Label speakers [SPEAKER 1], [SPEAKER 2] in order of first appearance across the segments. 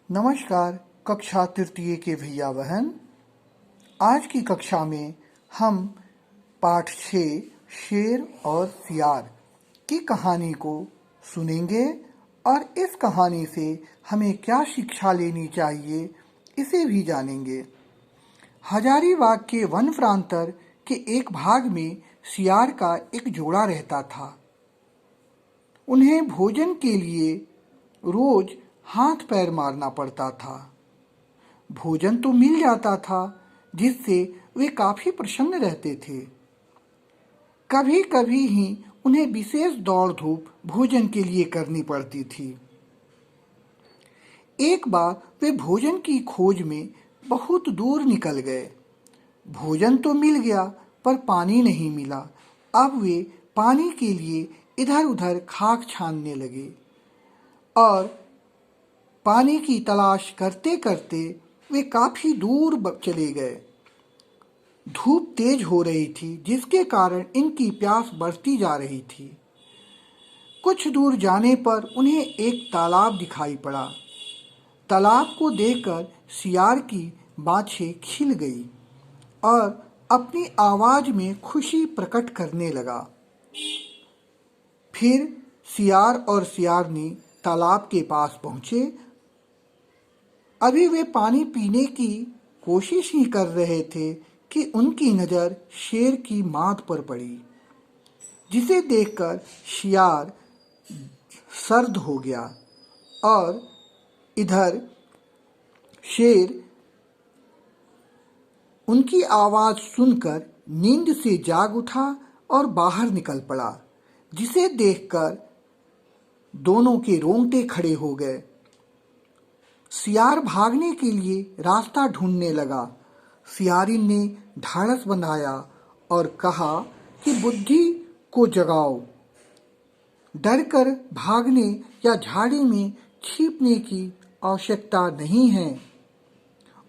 [SPEAKER 1] नमस्कार कक्षा तृतीय के भैया बहन। आज की कक्षा में हम पाठ 6 शेर और सियार की कहानी को सुनेंगे और इस कहानी से हमें क्या शिक्षा लेनी चाहिए इसे भी जानेंगे। हजारीबाग के वन प्रांतर के एक भाग में सियार का एक जोड़ा रहता था। उन्हें भोजन के लिए रोज हाथ पैर मारना पड़ता था। भोजन तो मिल जाता था जिससे वे काफी प्रसन्न रहते थे। कभी कभी ही उन्हें विशेष दौड़ धूप भोजन के लिए करनी पड़ती थी। एक बार वे भोजन की खोज में बहुत दूर निकल गए। भोजन तो मिल गया पर पानी नहीं मिला। अब वे पानी के लिए इधर उधर खाक छानने लगे और पानी की तलाश करते करते वे काफी दूर चले गए। धूप तेज हो रही थी जिसके कारण इनकी प्यास बढ़ती जा रही थी। कुछ दूर जाने पर उन्हें एक तालाब दिखाई पड़ा। तालाब को देखकर सियार की बाछें खिल गई और अपनी आवाज में खुशी प्रकट करने लगा। फिर सियार और सियारनी तालाब के पास पहुंचे। अभी वे पानी पीने की कोशिश ही कर रहे थे कि उनकी नज़र शेर की माद पर पड़ी, जिसे देखकर सियार सर्द हो गया और इधर शेर उनकी आवाज़ सुनकर नींद से जाग उठा और बाहर निकल पड़ा, जिसे देखकर दोनों के रोंगटे खड़े हो गए। सियार भागने के लिए रास्ता ढूंढने लगा। सियारिन ने ढाढ़स बंधाया और कहा कि बुद्धि को जगाओ। डर कर भागने या झाड़ी में छिपने की आवश्यकता नहीं है।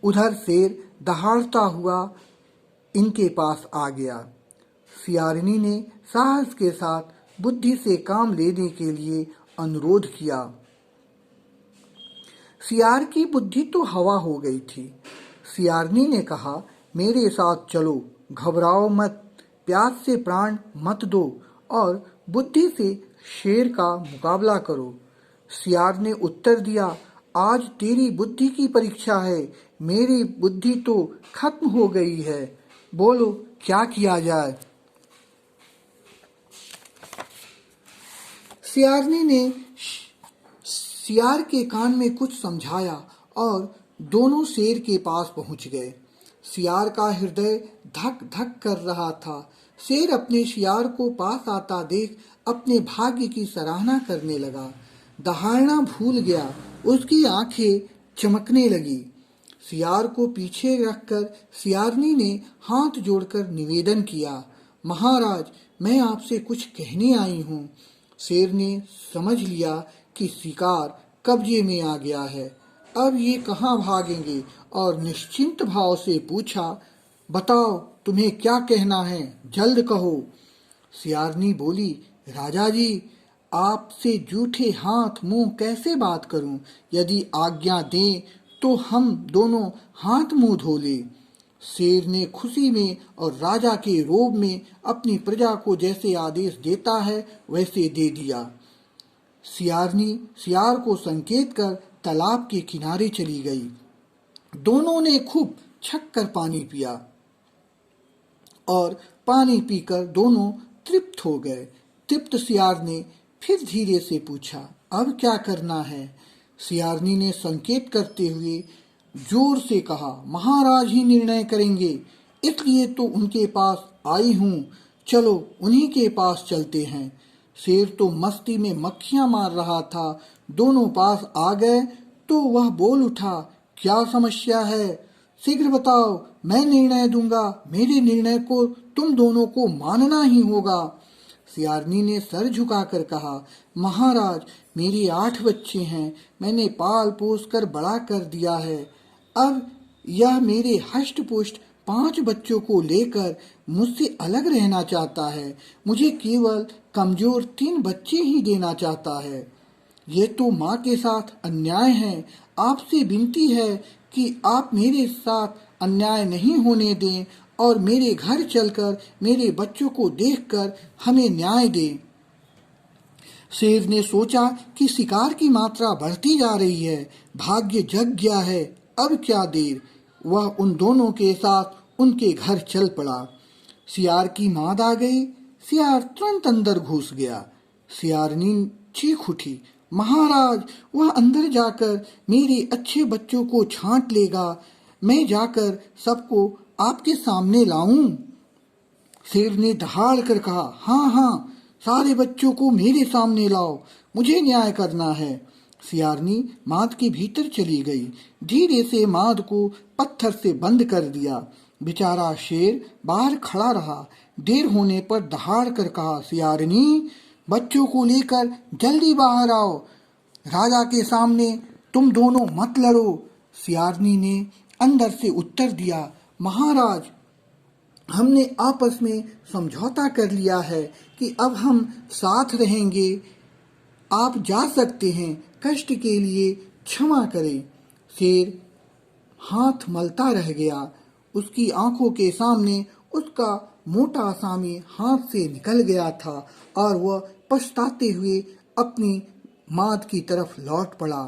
[SPEAKER 1] उधर शेर दहाड़ता हुआ इनके पास आ गया। सियारिनी ने साहस के साथ बुद्धि से काम लेने के लिए अनुरोध किया। सियार की बुद्धि तो हवा हो गई थी। सियारनी ने कहा, मेरे साथ चलो, घबराओ मत, प्यास से प्राण मत दो और बुद्धि से शेर का मुकाबला करो। सियार ने उत्तर दिया, आज तेरी बुद्धि की परीक्षा है। मेरी बुद्धि तो खत्म हो गई है। बोलो क्या किया जाए। सियारनी ने सियार के कान में कुछ समझाया और दोनों शेर के पास पहुंच गए। सियार का हृदय धक धक कर रहा था। शेर अपने सियार को पास आता देख अपने भाग्य की सराहना करने लगा। दहाड़ना भूल गया, उसकी आंखें चमकने लगी। सियार को पीछे रखकर सियारनी ने हाथ जोड़कर निवेदन किया, महाराज, मैं आपसे कुछ कहने आई हूँ। शेर ने समझ लिया कि शिकार कब्जे में आ गया है। अब ये कहाँ भागेंगे और निश्चिंत भाव से पूछा, बताओ तुम्हें क्या कहना है, जल्द कहो। सियारनी बोली, राजा जी, आपसे जूठे हाथ मुंह कैसे बात करूं। यदि आज्ञा दें तो हम दोनों हाथ मुंह धो ले। शेर ने खुशी में और राजा के रोब में अपनी प्रजा को जैसे आदेश देता है वैसे दे दिया। सियारनी सियार को संकेत कर तालाब के किनारे चली गई। दोनों ने खूब छक कर पानी पिया और पानी पीकर दोनों तृप्त हो गए। तृप्त सियार ने फिर धीरे से पूछा, अब क्या करना है। सियारनी ने संकेत करते हुए जोर से कहा, महाराज ही निर्णय करेंगे, इसलिए तो उनके पास आई हूँ। चलो उन्हीं के पास चलते हैं। शेर तो मस्ती में मक्खियां मार रहा था। दोनों पास आ गए तो वह बोल उठा, क्या समस्या है, शीघ्र बताओ, मैं निर्णय दूंगा। मेरे निर्णय को तुम दोनों को मानना ही होगा। सियारनी ने सर झुकाकर कहा, महाराज, मेरे 8 बच्चे हैं। मैंने पाल पोस कर बड़ा कर दिया है। अब यह मेरे हष्ट पुष्ट 5 बच्चों को लेकर मुझसे अलग रहना चाहता है। मुझे केवल कमजोर 3 बच्चे ही देना चाहता है। ये तो माँ के साथ अन्याय है। आपसे विनती है कि आप मेरे साथ अन्याय नहीं होने दें और मेरे घर चलकर मेरे बच्चों को देखकर हमें न्याय दें। शेर ने सोचा कि शिकार की मात्रा बढ़ती जा रही है, भाग्य जग गया है, अब क्या देर। वह उन दोनों के साथ उनके घर चल पड़ा। सियार की माद आ गई। सियार तुरंत अंदर घुस गया। सियारनी चीख उठी, महाराज, वह अंदर जाकर मेरे अच्छे बच्चों को छांट लेगा। मैं जाकर सबको आपके सामने लाऊं? शेर ने दहाड़ कर कहा, हाँ हाँ, सारे बच्चों को मेरे सामने लाओ, मुझे न्याय करना है। सियारनी माद के भीतर चली गई। धीरे से माद को पत्थर से बंद कर दिया। बेचारा शेर बाहर खड़ा रहा। देर होने पर दहाड़ कर कहा, सियारनी, बच्चों को लेकर जल्दी बाहर आओ, राजा के सामने तुम दोनों मत लड़ो। सियारनी ने अंदर से उत्तर दिया, महाराज, हमने आपस में समझौता कर लिया है कि अब हम साथ रहेंगे। आप जा सकते हैं, कष्ट के लिए क्षमा करें। शेर हाथ मलता रह गया। उसकी आंखों के सामने उसका मोटा असामी हाथ से निकल गया था और वह पछताते हुए अपनी माद की तरफ लौट पड़ा।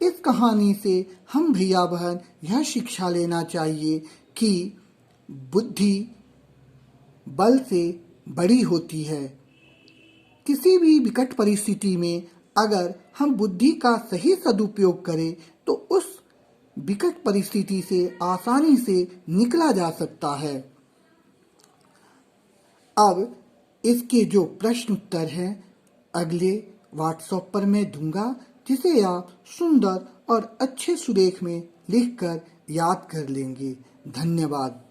[SPEAKER 1] इस कहानी से हम भैया बहन यह शिक्षा लेना चाहिए कि बुद्धि बल से बड़ी होती है। किसी भी विकट परिस्थिति में अगर हम बुद्धि का सही सदुपयोग करें तो उस विकट परिस्थिति से आसानी से निकला जा सकता है। अब इसके जो प्रश्न उत्तर हैं अगले व्हाट्सएप पर मैं दूंगा, जिसे आप सुंदर और अच्छे सुरेख में लिखकर याद कर लेंगे। धन्यवाद।